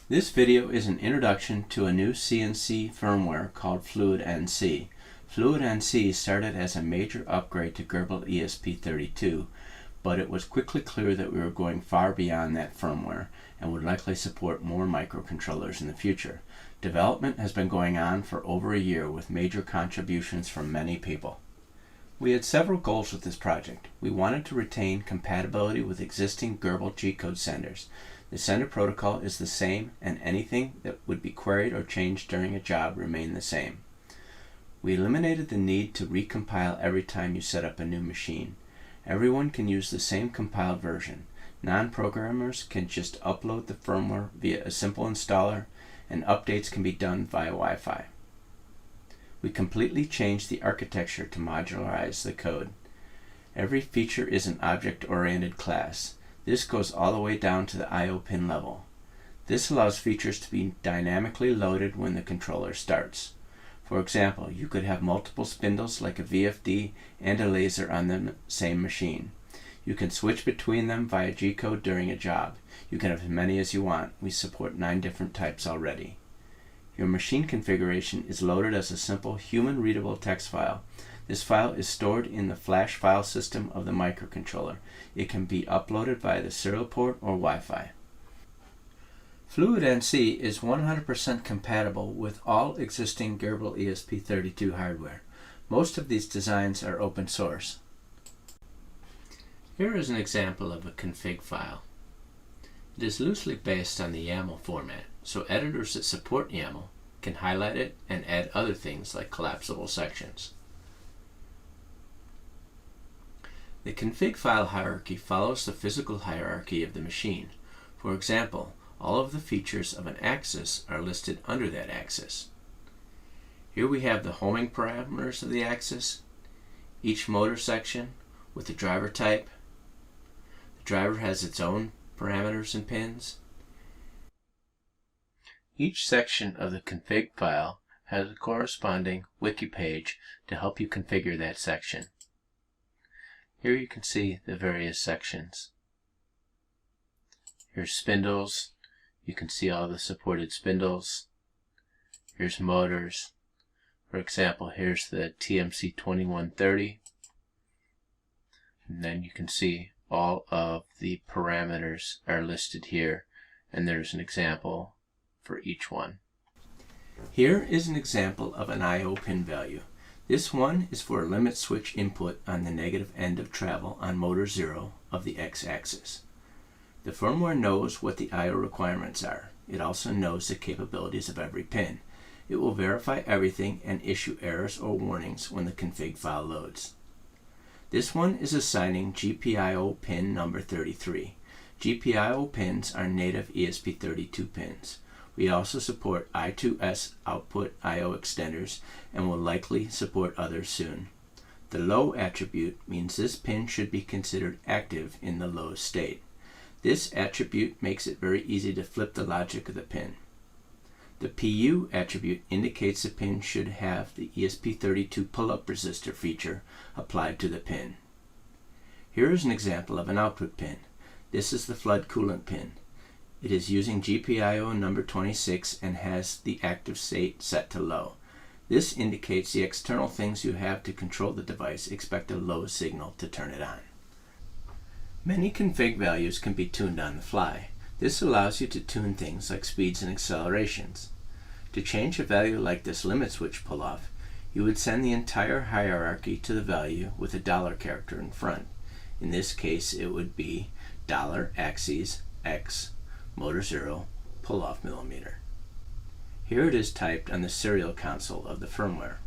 This video is an introduction to a new CNC firmware called FluidNC. FluidNC started as a major upgrade to Gerbil ESP32, but it was quickly clear that we were going far beyond that firmware and would likely support more microcontrollers in the future. Development has been going on for over a year with major contributions from many people. We had several goals with this project. We wanted to retain compatibility with existing Gerbil G-code senders. The sender protocol is the same, and anything that would be queried or changed during a job remained the same. We eliminated the need to recompile every time you set up a new machine. Everyone can use the same compiled version. Non-programmers can just upload the firmware via a simple installer, and updates can be done via Wi-Fi. We completely changed the architecture to modularize the code. Every feature is an object-oriented class. This goes all the way down to the I/O pin level. This allows features to be dynamically loaded when the controller starts. For example, you could have multiple spindles like a VFD and a laser on the same machine. You can switch between them via G-code during a job. You can have as many as you want. We support 9 different types already. Your machine configuration is loaded as a simple human-readable text file. This file is stored in the flash file system of the microcontroller. It can be uploaded via the serial port or Wi-Fi. FluidNC is 100% compatible with all existing Gerbil ESP32 hardware. Most of these designs are open source. Here is an example of a config file. It is loosely based on the YAML format, so editors that support YAML can highlight it and add other things like collapsible sections. The config file hierarchy follows the physical hierarchy of the machine. For example, all of the features of an axis are listed under that axis. Here we have the homing parameters of the axis, each motor section with the driver type. The driver has its own parameters and pins. Each section of the config file has a corresponding wiki page to help you configure that section. Here you can see the various sections. Here's spindles. You can see all the supported spindles. Here's motors. For example, here's the TMC 2130. And then you can see all of the parameters are listed here, and there's an example for each one. Here is an example of an I/O pin value. This one is for a limit switch input on the negative end of travel on motor 0 of the x-axis. The firmware knows what the I/O requirements are. It also knows the capabilities of every pin. It will verify everything and issue errors or warnings when the config file loads. This one is assigning GPIO pin number 33. GPIO pins are native ESP32 pins. We also support I2S output I/O extenders and will likely support others soon. The low attribute means this pin should be considered active in the low state. This attribute makes it very easy to flip the logic of the pin. The PU attribute indicates the pin should have the ESP32 pull-up resistor feature applied to the pin. Here is an example of an output pin. This is the flood coolant pin. It is using GPIO number 26 and has the active state set to low. This indicates the external things you have to control the device expect a low signal to turn it on. Many config values can be tuned on the fly. This allows you to tune things like speeds and accelerations. To change a value like this limit switch pull-off, you would send the entire hierarchy to the value with a dollar character in front. In this case, it would be $axes X motor 0 pull-off millimeter. Here it is typed on the serial console of the firmware.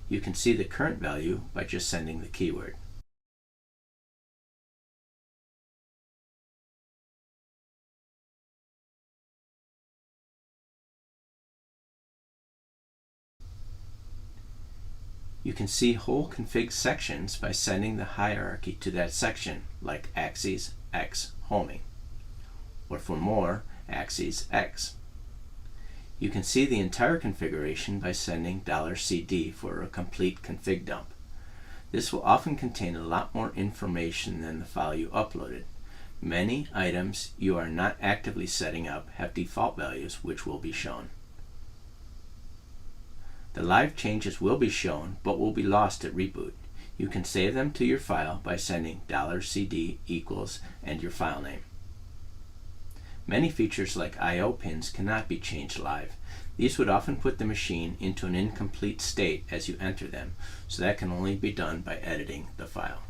You can see the current value by just sending the keyword. You can see whole config sections by sending the hierarchy to that section, like axes X homing, or for more, axes X. You can see the entire configuration by sending $CD for a complete config dump. This will often contain a lot more information than the file you uploaded. Many items you are not actively setting up have default values which will be shown. The live changes will be shown but will be lost at reboot. You can save them to your file by sending $CD equals and your file name. Many features like I/O pins cannot be changed live. These would often put the machine into an incomplete state as you enter them, so that can only be done by editing the file.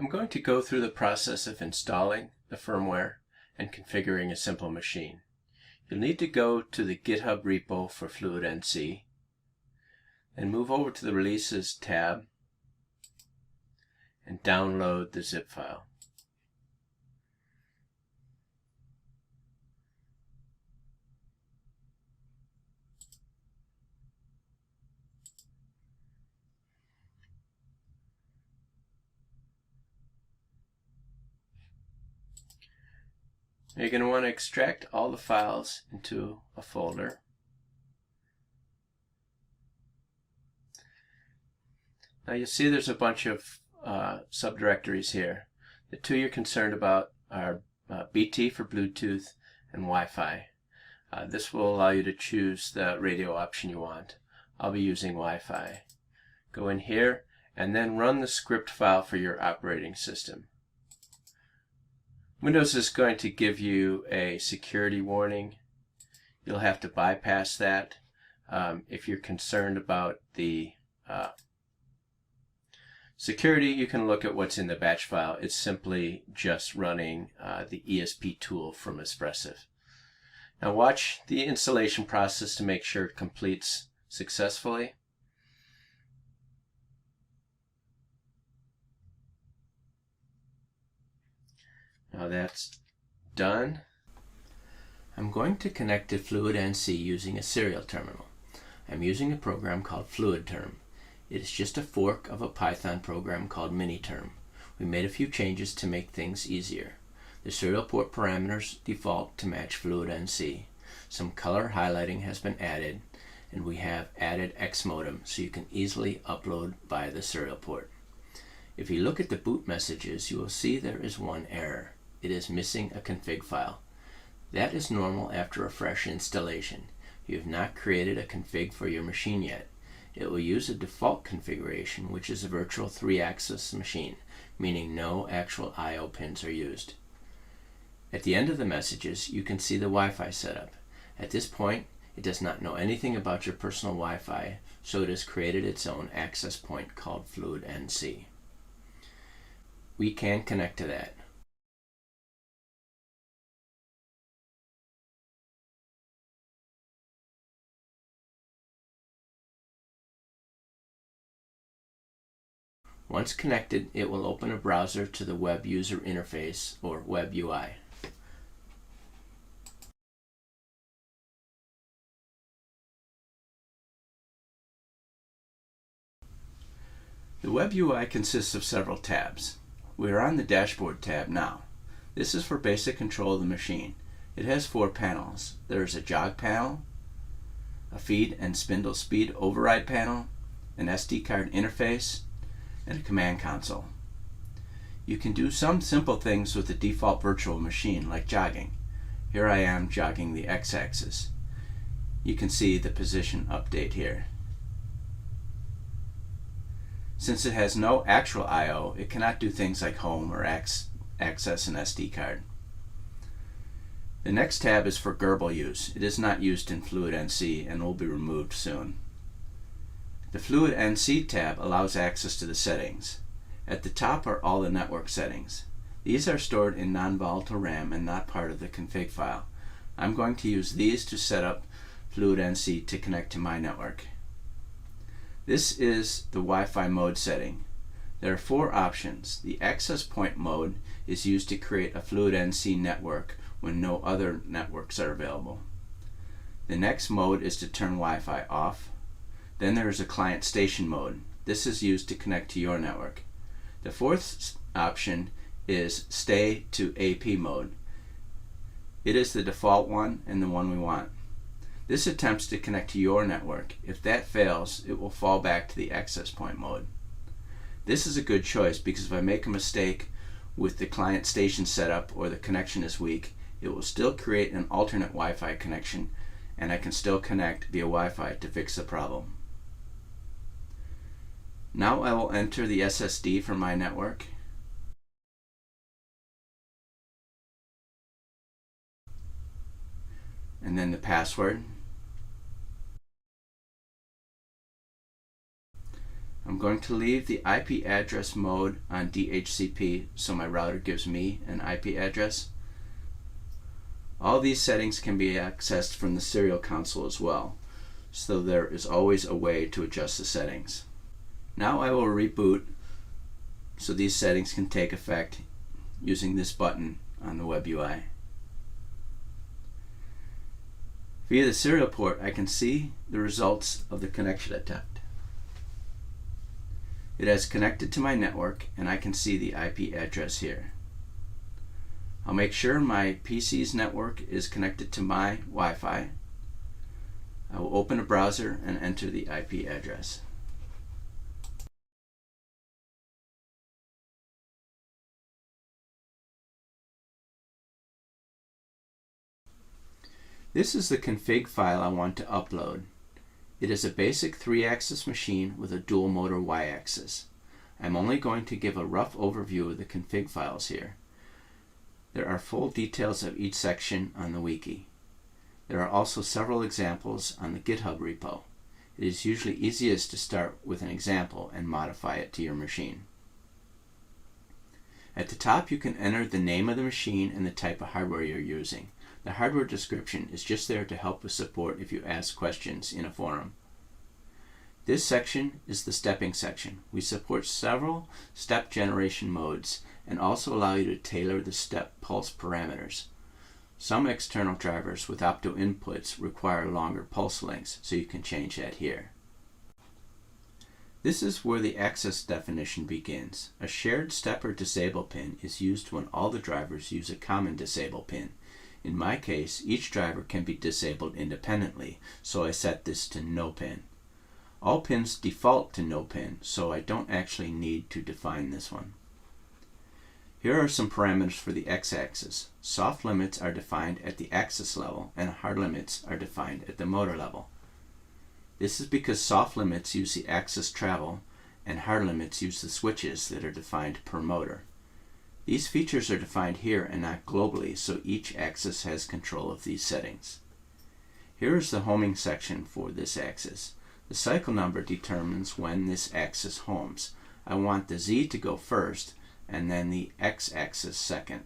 I'm going to go through the process of installing the firmware and configuring a simple machine. You'll need to go to the GitHub repo for FluidNC and move over to the Releases tab and download the zip file. You're going to want to extract all the files into a folder. Now you'll see there's a bunch of subdirectories here. The two you're concerned about are BT for Bluetooth and Wi-Fi. This will allow you to choose the radio option you want. I'll be using Wi-Fi. Go in here and then run the script file for your operating system. Windows is going to give you a security warning. You'll have to bypass that. If you're concerned about the security, you can look at what's in the batch file. It's simply just running the ESP tool from Espressif. Now watch the installation process to make sure it completes successfully. Now that's done. I'm going to connect to FluidNC using a serial terminal. I'm using a program called FluidTerm. It is just a fork of a Python program called MiniTerm. We made a few changes to make things easier. The serial port parameters default to match FluidNC. Some color highlighting has been added, and we have added Xmodem so you can easily upload via the serial port. If you look at the boot messages, you will see there is one error. It is missing a config file. That is normal after a fresh installation. You have not created a config for your machine yet. It will use a default configuration, which is a virtual 3-axis machine, meaning no actual I/O pins are used. At the end of the messages, you can see the Wi-Fi setup. At this point, it does not know anything about your personal Wi-Fi, so it has created its own access point called FluidNC. We can connect to that. Once connected, it will open a browser to the Web User Interface, or Web UI. The Web UI consists of several tabs. We are on the Dashboard tab now. This is for basic control of the machine. It has 4 panels. There is a jog panel, a feed and spindle speed override panel, an SD card interface, and a command console. You can do some simple things with the default virtual machine, like jogging. Here I am jogging the x-axis. You can see the position update here. Since it has no actual I/O, it cannot do things like home or access an SD card. The next tab is for Gerbil use. It is not used in FluidNC and will be removed soon. The FluidNC tab allows access to the settings. At the top are all the network settings. These are stored in non-volatile RAM and not part of the config file. I'm going to use these to set up FluidNC to connect to my network. This is the Wi-Fi mode setting. There are 4 options. The access point mode is used to create a FluidNC network when no other networks are available. The next mode is to turn Wi-Fi off. Then there is a client station mode. This is used to connect to your network. The 4th option is stay to AP mode. It is the default one and the one we want. This attempts to connect to your network. If that fails, it will fall back to the access point mode. This is a good choice because if I make a mistake with the client station setup or the connection is weak, it will still create an alternate Wi-Fi connection and I can still connect via Wi-Fi to fix the problem. Now I will enter the SSD for my network. And then the password. I'm going to leave the IP address mode on DHCP so my router gives me an IP address. All these settings can be accessed from the serial console as well, so there is always a way to adjust the settings. Now I will reboot so these settings can take effect using this button on the web UI. Via the serial port, I can see the results of the connection attempt. It has connected to my network and I can see the IP address here. I'll make sure my PC's network is connected to my Wi-Fi. I will open a browser and enter the IP address. This is the config file I want to upload. It is a basic 3-axis machine with a dual motor Y-axis. I'm only going to give a rough overview of the config files here. There are full details of each section on the wiki. There are also several examples on the GitHub repo. It is usually easiest to start with an example and modify it to your machine. At the top you can enter the name of the machine and the type of hardware you're using. The hardware description is just there to help with support if you ask questions in a forum. This section is the stepping section. We support several step generation modes and also allow you to tailor the step pulse parameters. Some external drivers with opto inputs require longer pulse lengths, so you can change that here. This is where the access definition begins. A shared step or disable pin is used when all the drivers use a common disable pin. In my case, each driver can be disabled independently, so I set this to no pin. All pins default to no pin, so I don't actually need to define this one. Here are some parameters for the x-axis. Soft limits are defined at the axis level and hard limits are defined at the motor level. This is because soft limits use the axis travel and hard limits use the switches that are defined per motor. These features are defined here and not globally, so each axis has control of these settings. Here is the homing section for this axis. The cycle number determines when this axis homes. I want the Z to go first and then the x-axis second.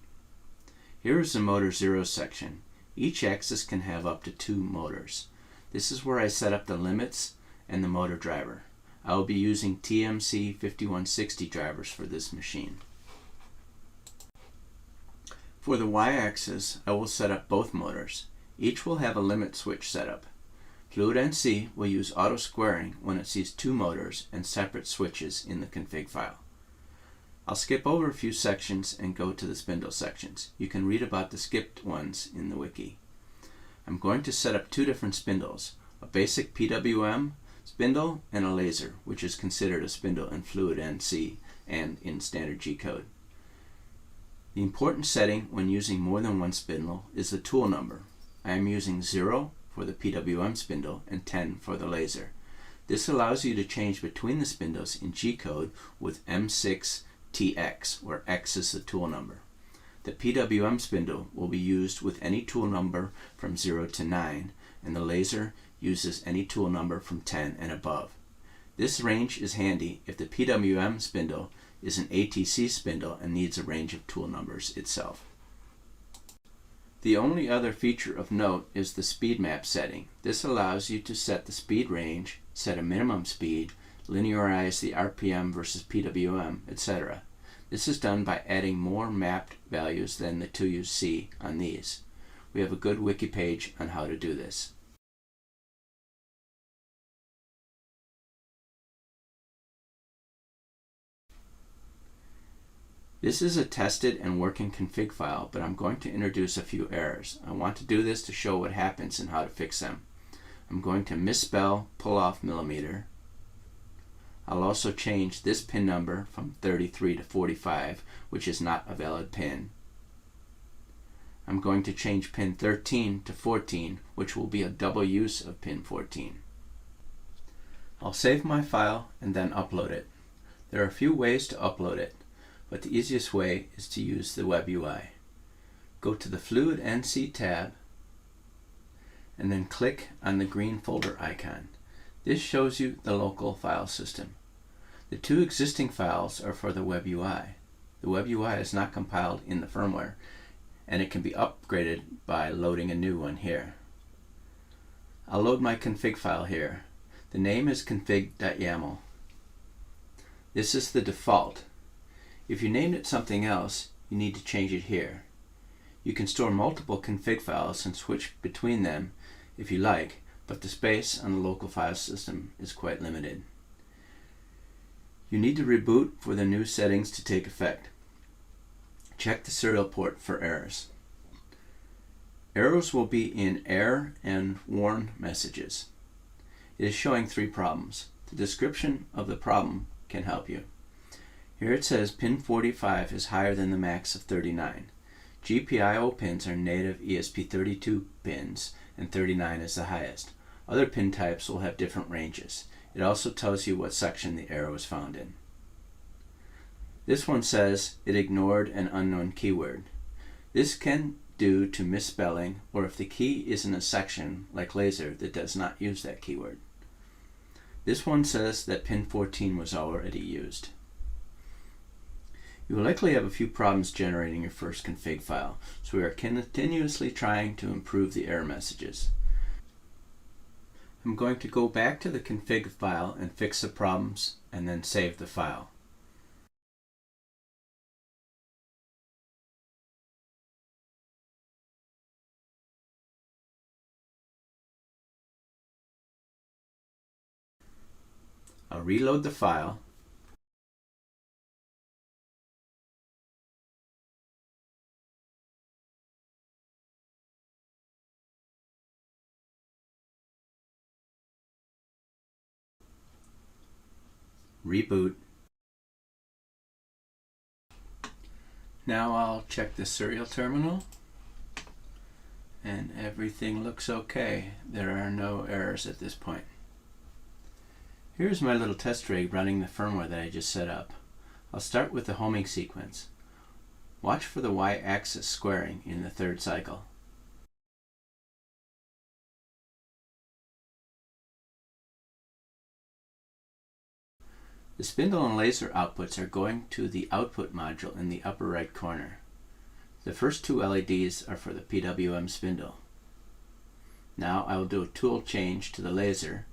Here is the motor 0 section. Each axis can have up to 2 motors. This is where I set up the limits and the motor driver. I will be using TMC 5160 drivers for this machine. For the y-axis, I will set up both motors. Each will have a limit switch setup. FluidNC will use auto squaring when it sees 2 motors and separate switches in the config file. I'll skip over a few sections and go to the spindle sections. You can read about the skipped ones in the wiki. I'm going to set up 2 different spindles, a basic PWM spindle and a laser, which is considered a spindle in FluidNC and in standard G code. The important setting when using more than one spindle is the tool number. I am using 0 for the PWM spindle and 10 for the laser. This allows you to change between the spindles in G code with M6TX, where X is the tool number. The PWM spindle will be used with any tool number from 0 to 9, and the laser uses any tool number from 10 and above. This range is handy if the PWM spindle is an ATC spindle and needs a range of tool numbers itself. The only other feature of note is the speed map setting. This allows you to set the speed range, set a minimum speed, linearize the RPM versus PWM, etc. This is done by adding more mapped values than the 2 you see on these. We have a good wiki page on how to do this. This is a tested and working config file, but I'm going to introduce a few errors. I want to do this to show what happens and how to fix them. I'm going to misspell pull off millimeter. I'll also change this pin number from 33 to 45, which is not a valid pin. I'm going to change pin 13 to 14, which will be a double use of pin 14. I'll save my file and then upload it. There are a few ways to upload it, but the easiest way is to use the web UI. Go to the FluidNC tab and then click on the green folder icon. This shows you the local file system. The two existing files are for the web UI. The web UI is not compiled in the firmware, and it can be upgraded by loading a new one here. I'll load my config file here. The name is config.yaml. This is the default. If you named it something else, you need to change it here. You can store multiple config files and switch between them if you like, but the space on the local file system is quite limited. You need to reboot for the new settings to take effect. Check the serial port for errors. Errors will be in error and warn messages. It is showing 3 problems. The description of the problem can help you. Here it says pin 45 is higher than the max of 39. GPIO pins are native ESP32 pins, and 39 is the highest. Other pin types will have different ranges. It also tells you what section the error was found in. This one says it ignored an unknown keyword. This can due to misspelling, or if the key is in a section like laser that does not use that keyword. This one says that pin 14 was already used. You will likely have a few problems generating your first config file, so we are continuously trying to improve the error messages. I'm going to go back to the config file and fix the problems and then save the file. I'll reload the file. Reboot. Now I'll check the serial terminal, and everything looks okay. There are no errors at this point. Here's my little test rig running the firmware that I just set up. I'll start with the homing sequence. Watch for the y-axis squaring in the 3rd cycle. The spindle and laser outputs are going to the output module in the upper right corner. The first 2 LEDs are for the PWM spindle. Now I will do a tool change to the laser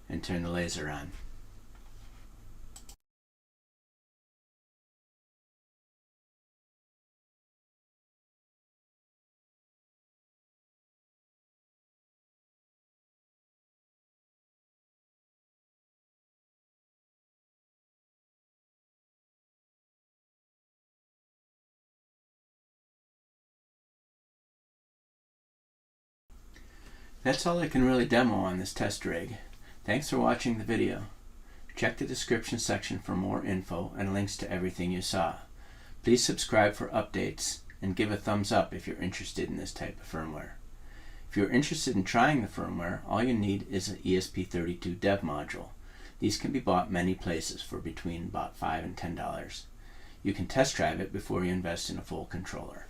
and turn the laser on. That's all I can really demo on this test rig. Thanks for watching the video. Check the description section for more info and links to everything you saw. Please subscribe for updates and give a thumbs up if you're interested in this type of firmware. If you're interested in trying the firmware, all you need is an ESP32 dev module. These can be bought many places for between about $5 and $10. You can test drive it before you invest in a full controller.